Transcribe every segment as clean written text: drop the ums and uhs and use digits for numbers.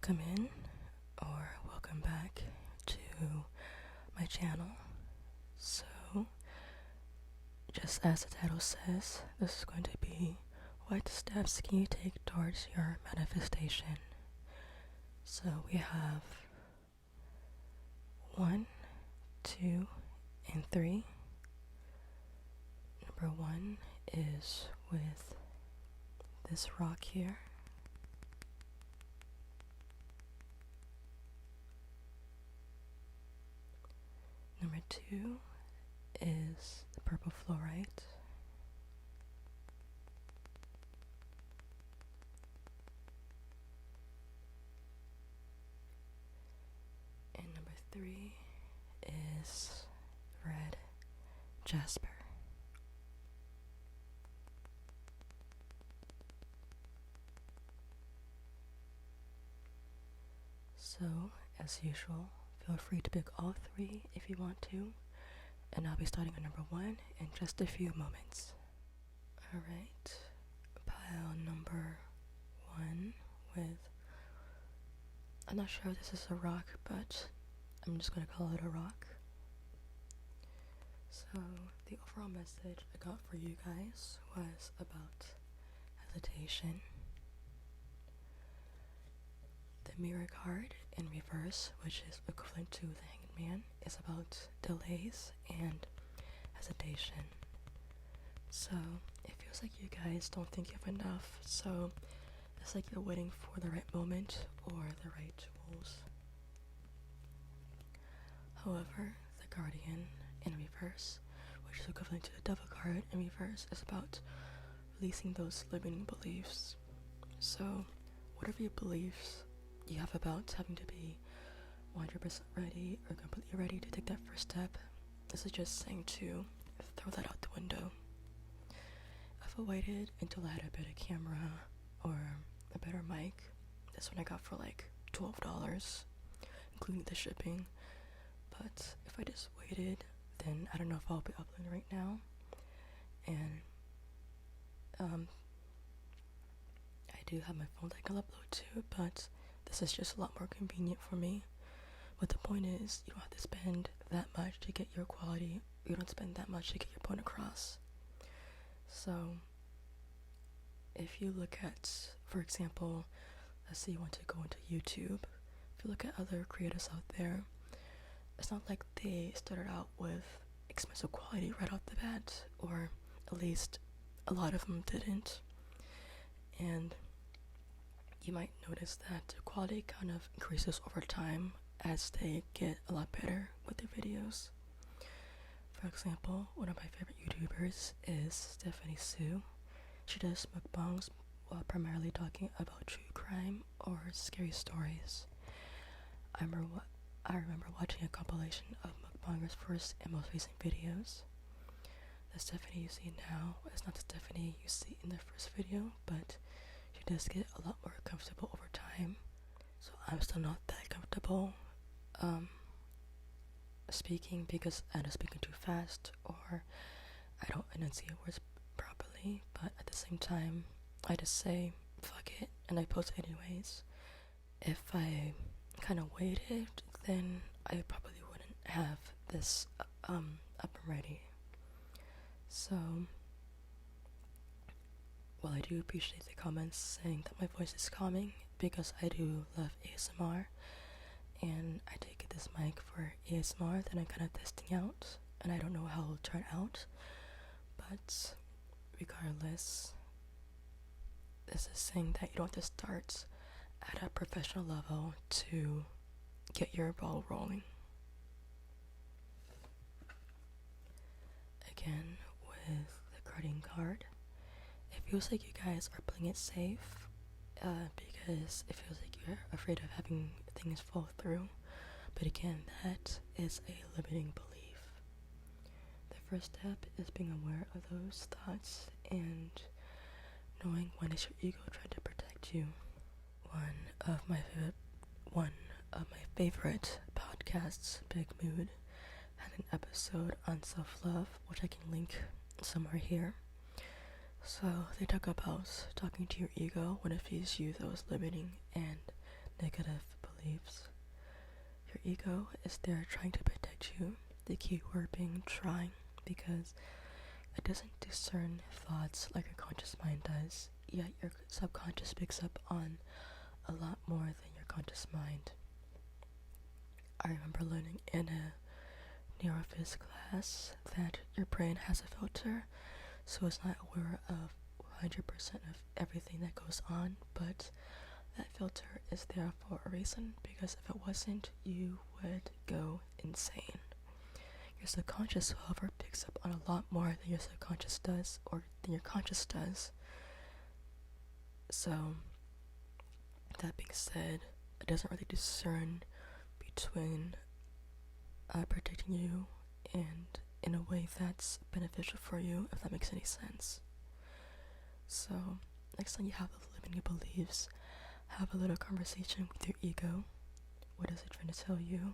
Welcome in, or welcome back to my channel. So, just as the title says, this is going to be what steps can you take towards your manifestation. So we have 1, 2, and 3. Number 1 is with this rock here. Number 2 is the purple fluorite. And number 3 is red jasper. So, as usual, feel free to pick all 3 if you want to, and I'll be starting on number 1 in just a few moments. Alright, pile number 1 with, I'm not sure if this is a rock, but I'm just going to call it a rock. So, the overall message I got for you guys was about hesitation. The mirror card in reverse, which is equivalent to the hanged man, is about delays and hesitation. So it feels like you guys don't think you have enough, so it's like you're waiting for the right moment or the right tools. However, the guardian in reverse, which is equivalent to the devil card in reverse, is about releasing those limiting beliefs. So whatever your beliefs you have about having to be 100% ready or completely ready to take that first step, this is just saying to throw that out the window. If I waited until I had a better camera or a better mic, this one I got for like $12, including the shipping. But if I just waited, then I don't know if I'll be uploading right now. And I do have my phone that I can upload to, but this is just a lot more convenient for me. But the point is, you don't have to spend that much to get your quality. You don't spend that much to get your point across. So, if you look at, for example, let's say you want to go into YouTube. If you look at other creators out there, it's not like they started out with expensive quality right off the bat, or at least a lot of them didn't. And you might notice that the quality kind of increases over time as they get a lot better with their videos. For example, one of my favorite YouTubers is Stephanie Sue. She does mukbangs while primarily talking about true crime or scary stories. I remember watching a compilation of mukbangers' first and most recent videos. The Stephanie you see now is not the Stephanie you see in the first video, but she does get a lot more comfortable over time. So I'm still not that comfortable speaking because I'm either speaking too fast or I don't enunciate words properly. But at the same time, I just say fuck it and I post anyways. If I kind of waited, then I probably wouldn't have this up and ready. So, well, I do appreciate the comments saying that my voice is calming because I do love ASMR, and I did get this mic for ASMR that I'm kind of testing out, and I don't know how it'll turn out, but regardless, this is saying that you don't have to start at a professional level to get your ball rolling. Again, with the guardian card, it feels like you guys are playing it safe because it feels like you're afraid of having things fall through. But again, that is a limiting belief. The first step is being aware of those thoughts and knowing when is your ego trying to protect you. One of my favorite podcasts, Big Mood, had an episode on self-love, which I can link somewhere here. So they talk about talking to your ego when it feels you that was limiting and negative beliefs. Your ego is there trying to protect you, the key word being trying, because it doesn't discern thoughts like your conscious mind does, yet your subconscious picks up on a lot more than your conscious mind. I remember learning in a neurophys class that your brain has a filter, so it's not aware of 100% of everything that goes on, but that filter is there for a reason, because if it wasn't, you would go insane. Your subconscious, however, picks up on a lot more than your subconscious does, or than your conscious does. So, that being said, it doesn't really discern between protecting you and in a way that's beneficial for you, if that makes any sense. So, next time you have those limiting beliefs, have a little conversation with your ego. What is it trying to tell you?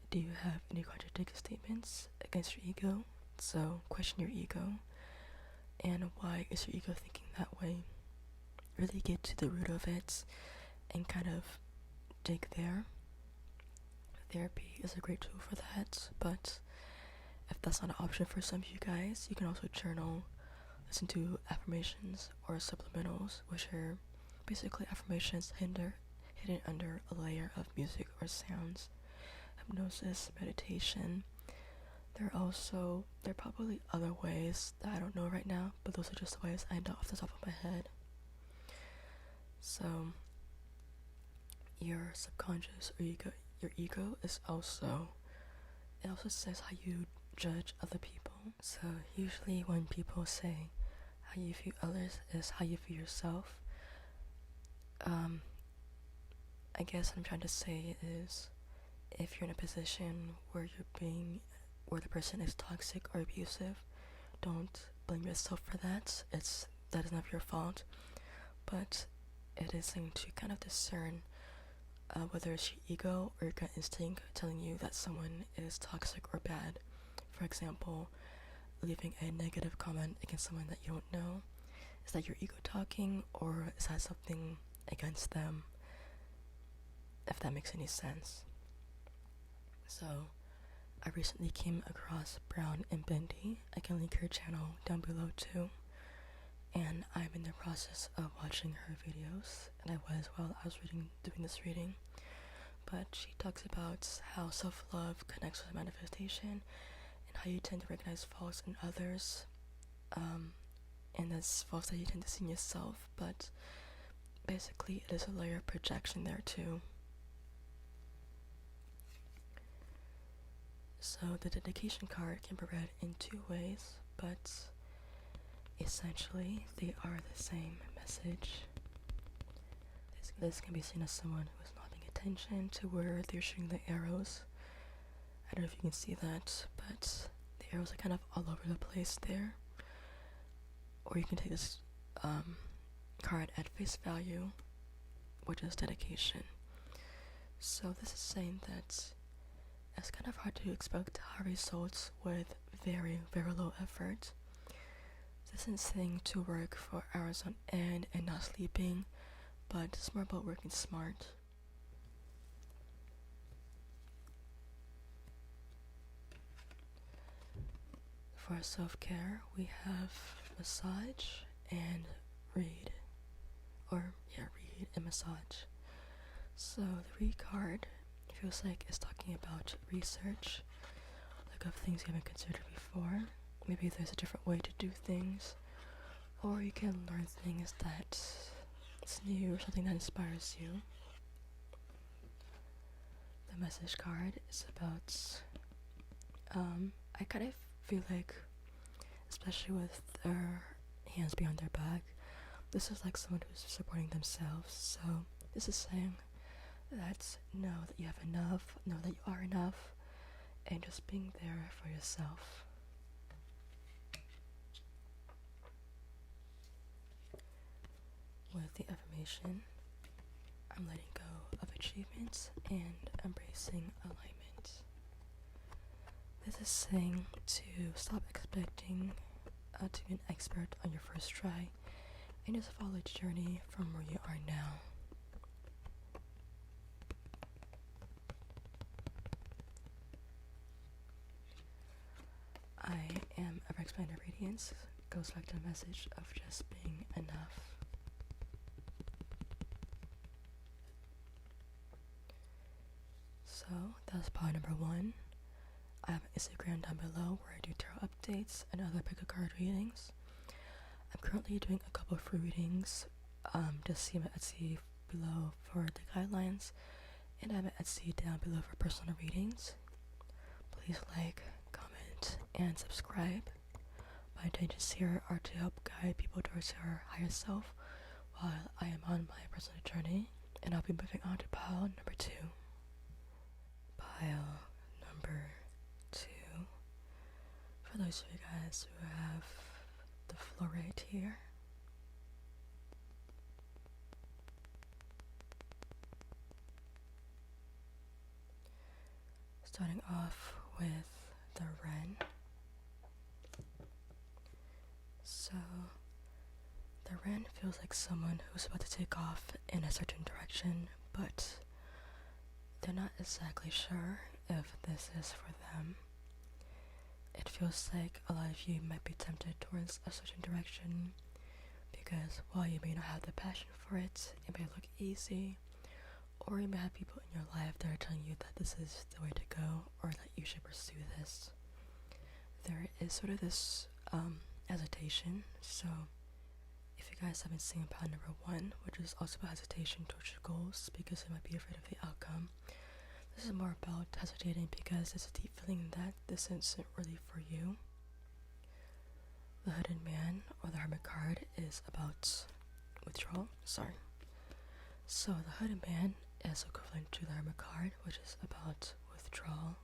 Do you have any contradictory statements against your ego? So, question your ego. And why is your ego thinking that way? Really get to the root of it and kind of dig there. Therapy is a great tool for that, but if that's not an option for some of you guys, you can also journal, listen to affirmations or subliminals, which are basically affirmations hidden under a layer of music or sounds. Hypnosis, meditation. There are probably other ways that I don't know right now, but those are just the ways I know off the top of my head. So, your subconscious or your ego is also, it also says how you judge other people. So usually when people say how you view others is how you view yourself, I guess what I'm trying to say is, if you're in a position where where the person is toxic or abusive, don't blame yourself for that. That is not your fault, but it is something to kind of discern whether it's your ego or your gut instinct telling you that someone is toxic or bad. For example, leaving a negative comment against someone that you don't know. Is that your ego talking, or is that something against them? If that makes any sense. So, I recently came across Brown and Bendy. I can link her channel down below too. And I'm in the process of watching her videos, and I was while I was doing this reading. But she talks about how self-love connects with manifestation, and how you tend to recognize faults in others, and that's faults that you tend to see in yourself, but basically it is a layer of projection there too. So the dedication card can be read in two ways, but essentially they are the same message. This can be seen as someone who is not paying attention to where they're shooting the arrows. I don't know if you can see that, but the arrows are kind of all over the place there. Or you can take this card at face value, which is dedication. So this is saying that it's kind of hard to expect high results with very, very low effort. This isn't saying to work for hours on end and not sleeping, but it's more about working smart. For self-care, we have massage and read. Read and massage. So the read card feels like it's talking about research, like of things you haven't considered before. Maybe there's a different way to do things, or you can learn things that it's new or something that inspires you. The message card is about, I kind of feel like, especially with their hands behind their back, this is like someone who's supporting themselves. So this is saying that know that you have enough, know that you are enough, and just being there for yourself. With the affirmation, I'm letting go of achievements and embracing alignment. This is saying to stop expecting to be an expert on your first try and just follow the journey from where you are now. expanded radiance goes back to the message of just being enough. So that's part number 1. I have an Instagram down below where I do tarot updates and other pick a card readings. I'm currently doing a couple of free readings. Just see my Etsy below for the guidelines, and I have an Etsy down below for personal readings. Please like, comment, and subscribe. My intentions here are to help guide people towards their higher self while I am on my personal journey, and I'll be moving on to pile number 2. Pile number 2. For those of you guys who have the floor right here, starting off with the Wren. So, the Wren feels like someone who's about to take off in a certain direction, but they're not exactly sure if this is for them. It feels like a lot of you might be tempted towards a certain direction because while you may not have the passion for it, it may look easy, or you may have people in your life that are telling you that this is the way to go or that you should pursue this. There is sort of this hesitation, so if you guys haven't seen pile number 1, which is also about hesitation towards your goals because you might be afraid of the outcome, this is more about hesitating because it's a deep feeling that this isn't really for you. The Hooded Man, or the Hermit card, is about withdrawal. So the Hooded Man is equivalent to the Hermit card, which is about withdrawal.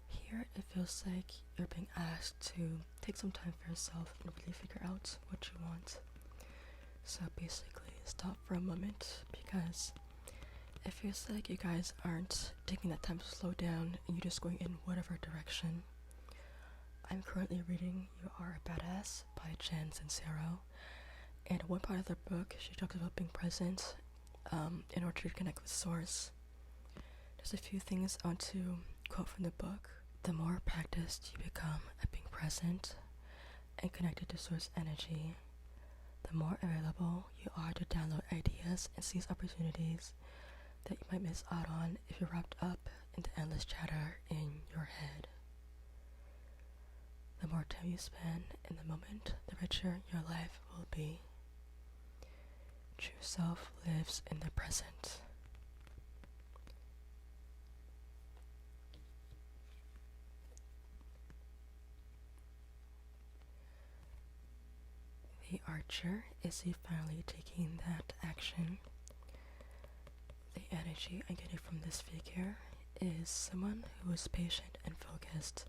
Here it feels like you're being asked to take some time for yourself and really figure out what you want. So basically stop for a moment because it feels like you guys aren't taking that time to slow down and you're just going in whatever direction. I'm currently reading You Are a Badass by Jan Sincero, and one part of the book she talks about being present in order to connect with source. There's a few things I want to quote from the book. The more practiced you become at being present and connected to source energy, the more available you are to download ideas and seize opportunities that you might miss out on if you're wrapped up in the endless chatter in your head. The more time you spend in the moment, the richer your life will be. True self lives in the present. The Archer is he finally taking that action. The energy I'm getting from this figure is someone who is patient and focused.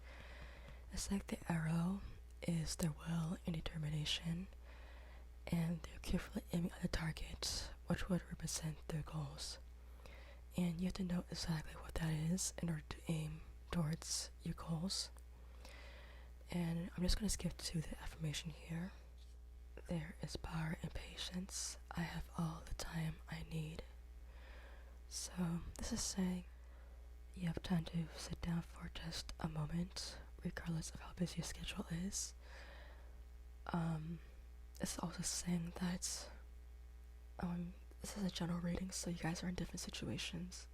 It's like the arrow is their will and determination, and they're carefully aiming at the target, which would represent their goals. And you have to know exactly what that is in order to aim towards your goals. And I'm just going to skip to the affirmation here. There is power in patience. I have all the time I need. So this is saying you have time to sit down for just a moment, regardless of how busy your schedule is. It's also saying that this is a general reading, so you guys are in different situations.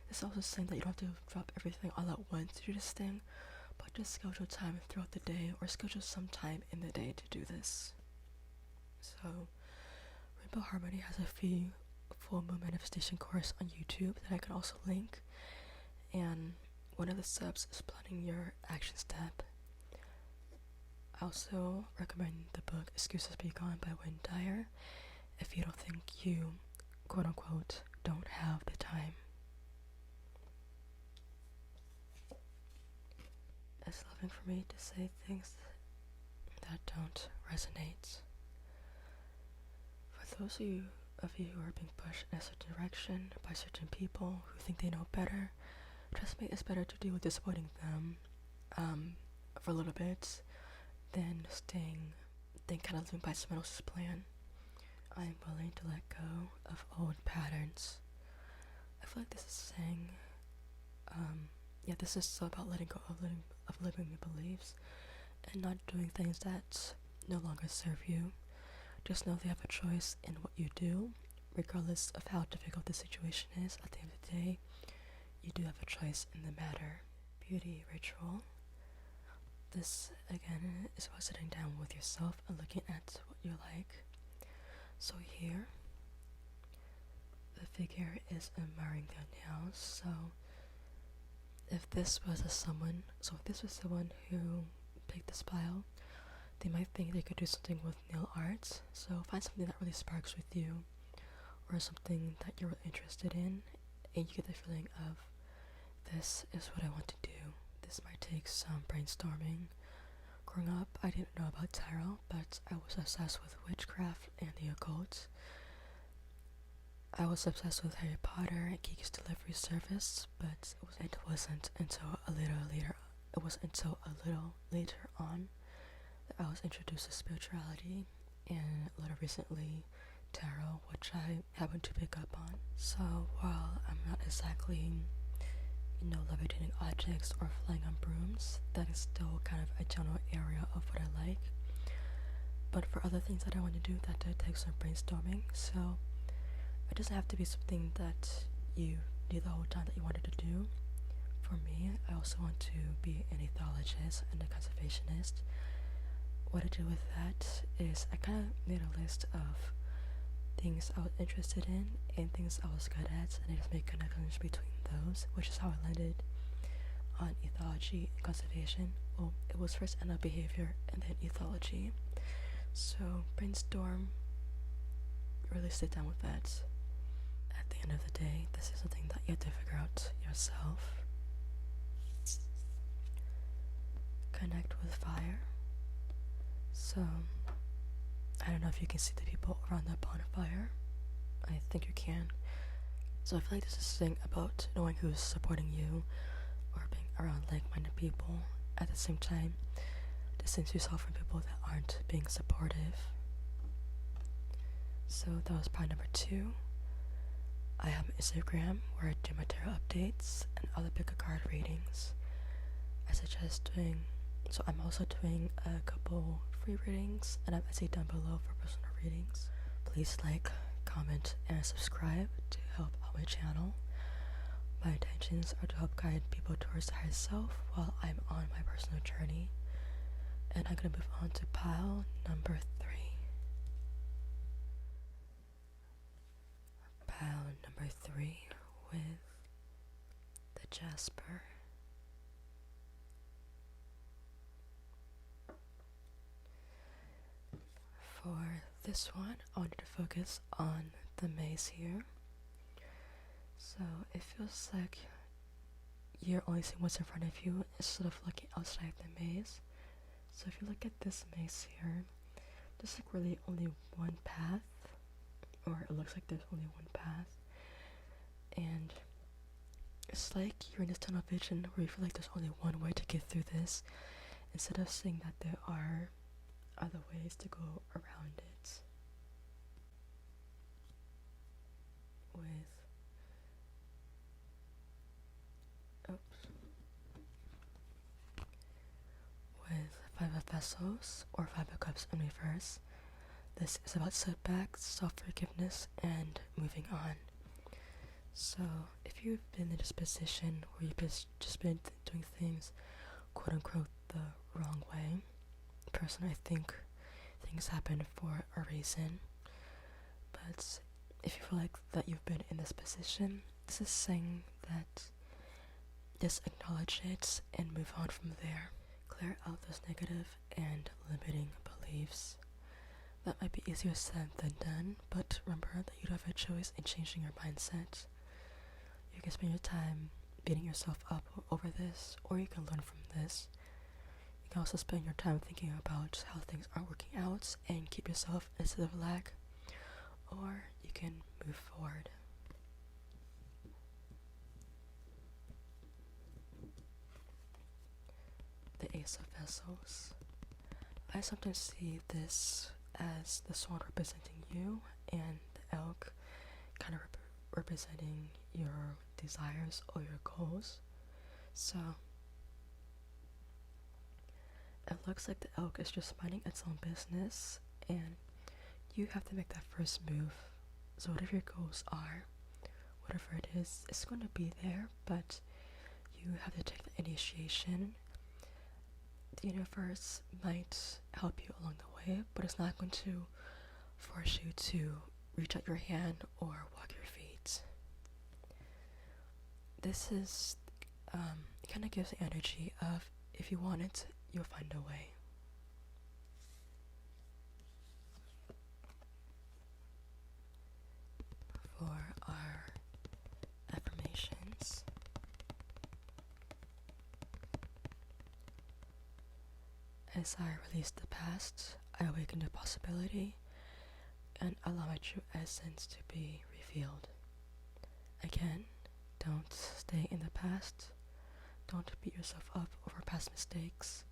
It's also saying that you don't have to drop everything all at once to do this thing, but just schedule time throughout the day or schedule some time in the day to do this. So Rainbow Harmony has a free full moon manifestation course on YouTube that I can also link, and one of the steps is planning your action step. I also recommend the book Excuses Be Gone by Wayne Dyer if you don't think you, quote unquote, don't have the time. It's loving for me to say things that don't resonate. For those of you who are being pushed in a certain direction by certain people who think they know better, trust me, it's better to deal with disappointing them for a little bit than kind of living by someone else's plan. I'm willing to let go of old patterns. I feel like this is saying, this is so about letting go of limiting beliefs and not doing things that no longer serve you. Just know they have a choice in what you do, regardless of how difficult the situation is. At the end of the day, you do have a choice in the matter. Beauty ritual. This, again, is about sitting down with yourself and looking at what you like. So here, the figure is admiring their nails. So if this was someone who picked this pile, they might think they could do something with nail art. So find something that really sparks with you, or something that you're really interested in, and you get the feeling of, this is what I want to do. This might take some brainstorming. Growing up, I didn't know about tarot, but I was obsessed with witchcraft and the occult. I was obsessed with Harry Potter and Geek's Delivery Service, but it wasn't until a little later on that I was introduced to spirituality, and a little recently tarot, which I happened to pick up on. So while I'm not exactly, levitating objects or flying on brooms, that is still kind of a general area of what I like. But for other things that I want to do, that did take some brainstorming. So it doesn't have to be something that you knew the whole time that you wanted to do. For me, I also want to be an ethologist and a conservationist. What I did with that is I kind of made a list of things I was interested in and things I was good at, and I just made connections between those, which is how I landed on ethology and conservation. Well, it was first animal behavior and then ethology. So brainstorm, really sit down with that. At the end of the day, this is something that you have to figure out yourself. Connect with fire. So I don't know if you can see the people around the bonfire. I think you can. So I feel like this is a thing about knowing who's supporting you, or being around like-minded people. At the same time, distance yourself from people that aren't being supportive. So that was part number 2. I have an Instagram where I do my tarot updates and other pick a card readings. I suggest I'm also doing a couple free readings, and I've Etsy down below for personal readings. Please like, comment, and subscribe to help out my channel. My intentions are to help guide people towards the higher self while I'm on my personal journey. And I'm going to move on to pile number 3. Pile number 3 with the Jasper. For this one, I wanted to focus on the maze here. So it feels like you're only seeing what's in front of you instead of looking outside the maze. So if you look at this maze here, there's like really only one path, or it looks like there's only one path, and it's like you're in this tunnel vision where you feel like there's only one way to get through this, instead of seeing that there are other ways to go around it. With 5 of Vessels, or 5 of Cups in reverse, this is about setbacks, self-forgiveness, and moving on. So if you've been in this position where you've just been doing things quote-unquote the wrong way, personally I think things happen for a reason. But if you feel like that you've been in this position, this is saying that just acknowledge it and move on from there. Clear out those negative and limiting beliefs. That might be easier said than done, but remember that you have a choice in changing your mindset. You can spend your time beating yourself up over this, or you can learn from this. You can also spend your time thinking about how things aren't working out and keep yourself in a state of lack, or you can move forward. The Ace of Vessels. I sometimes see this as the sword representing you and the elk kind of representing your desires or your goals. So It looks like the elk is just minding its own business, and you have to make that first move. So whatever your goals are, whatever it is, it's going to be there, but you have to take the initiation. The universe might help you along the way, but it's not going to force you to reach out your hand or walk your feet. This is, it kind of gives the energy of if you want it, you'll find a way. For our affirmations, as I release the past, I awaken to possibility and allow my true essence to be revealed. Again, don't stay in the past. Don't beat yourself up over past mistakes.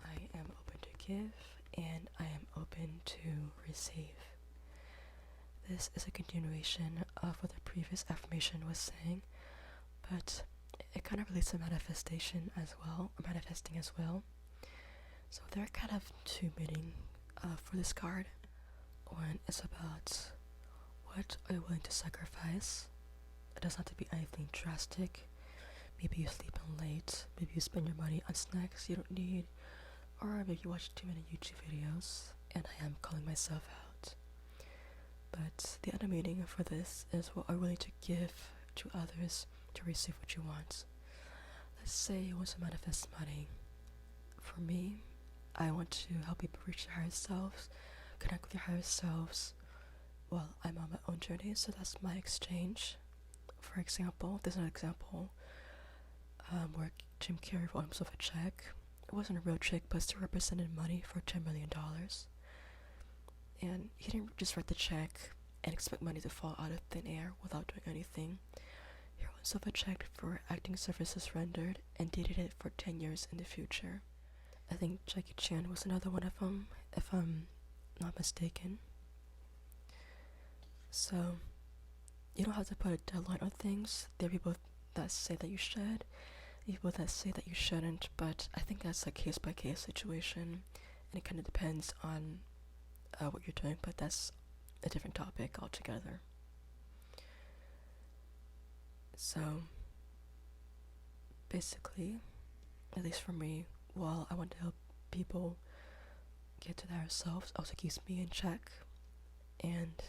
I am open to give, and I am open to receive. This is a continuation of what the previous affirmation was saying, but it kind of relates to manifestation as well, or manifesting as well. So there are kind of two meanings for this card. One is about what are you willing to sacrifice. It doesn't have to be anything drastic. Maybe you sleep in late, maybe you spend your money on snacks you don't need, or maybe you watch too many YouTube videos, and I am calling myself out. But the other meaning for this is what are you willing to give to others to receive what you want. Let's say you want to manifest money. For me, I want to help people reach their higher selves, connect with their higher selves. Well, I'm on my own journey, so that's my exchange. For example, there's an example where Jim Carrey wrote himself a check. It wasn't a real check, but still represented money for $10 million. And he didn't just write the check and expect money to fall out of thin air without doing anything. He wrote himself a check for acting services rendered and dated it for 10 years in the future. I think Jackie Chan was another one of them, if I'm not mistaken. So, you don't have to put a deadline on things. There are people that say that you should, people that say that you shouldn't, but I think that's a case-by-case situation, and it kind of depends on what you're doing, but that's a different topic altogether. So, basically, at least for me, while I want to help people get to their selves, also keeps me in check. And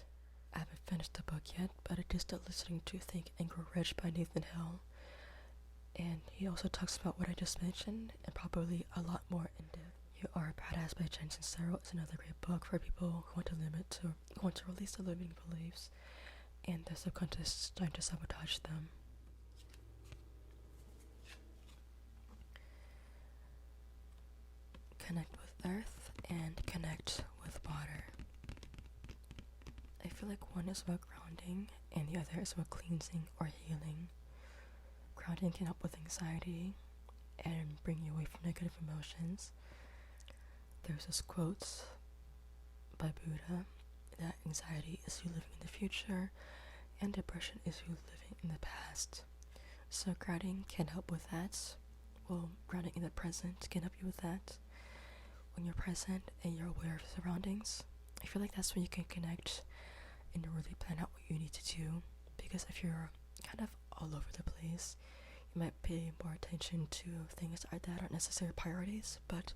I haven't finished the book yet, but I just started listening to Think and Grow Rich by Nathan Hill. And he also talks about what I just mentioned, and probably a lot more in depth. You Are a Badass by Jen Sincero is another great book for people who want to release their limiting beliefs, and their subconscious is trying to sabotage them. Connect with earth and connect with water. I feel like one is about grounding and the other is about cleansing or healing. Grounding can help with anxiety and bring you away from negative emotions. There's this quote by Buddha that anxiety is you living in the future and depression is you living in the past. So grounding can help with that. Well, grounding in the present can help you with that. When you're present and you're aware of your surroundings, I feel like that's when you can connect and really plan out what you need to do. Because if you're kind of all over the place, you might pay more attention to things that aren't necessarily priorities, but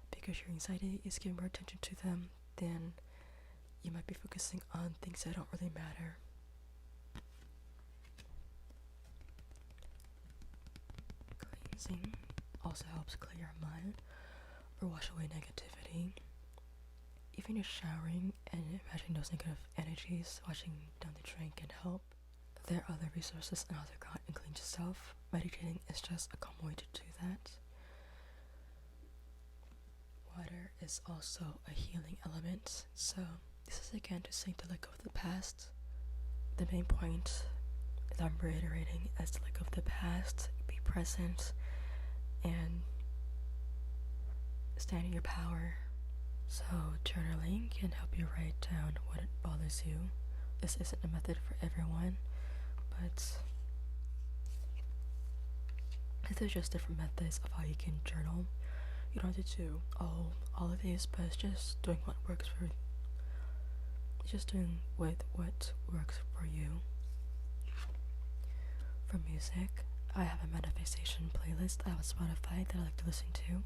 because your anxiety is giving more attention to them, then you might be focusing on things that don't really matter. Cleansing also helps clear your mind or wash away negativity. Even just showering and imagining those negative energies washing down the drain can help. There are other resources on how to ground and clean yourself. Meditating is just a common way to do that. Water is also a healing element, so this is again to say to let go of the past. The main point that I'm reiterating is to let go of the past, be present, and stand in your power. So journaling can help you write down what bothers you. This isn't a method for everyone, but There's just different methods of how you can journal. You don't have to do all of these, but it's just doing what works for what works for you. For music, I have a manifestation playlist I have on Spotify that I like to listen to.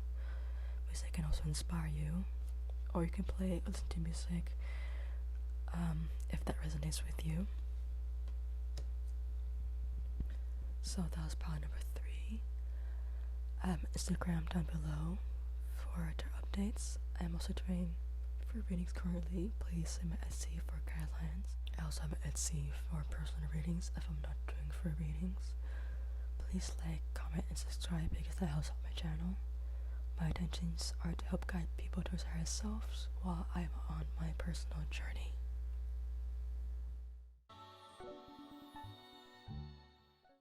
Music can also inspire you, or you can listen to music if that resonates with you. So that was probably number 3. Instagram down below for updates. I'm also doing free readings currently. Please send my Etsy for guidelines. I also have an Etsy for personal readings if I'm not doing free readings. Please like, comment, and subscribe because that helps out my channel. My intentions are to help guide people towards higher selves while I'm on my personal journey.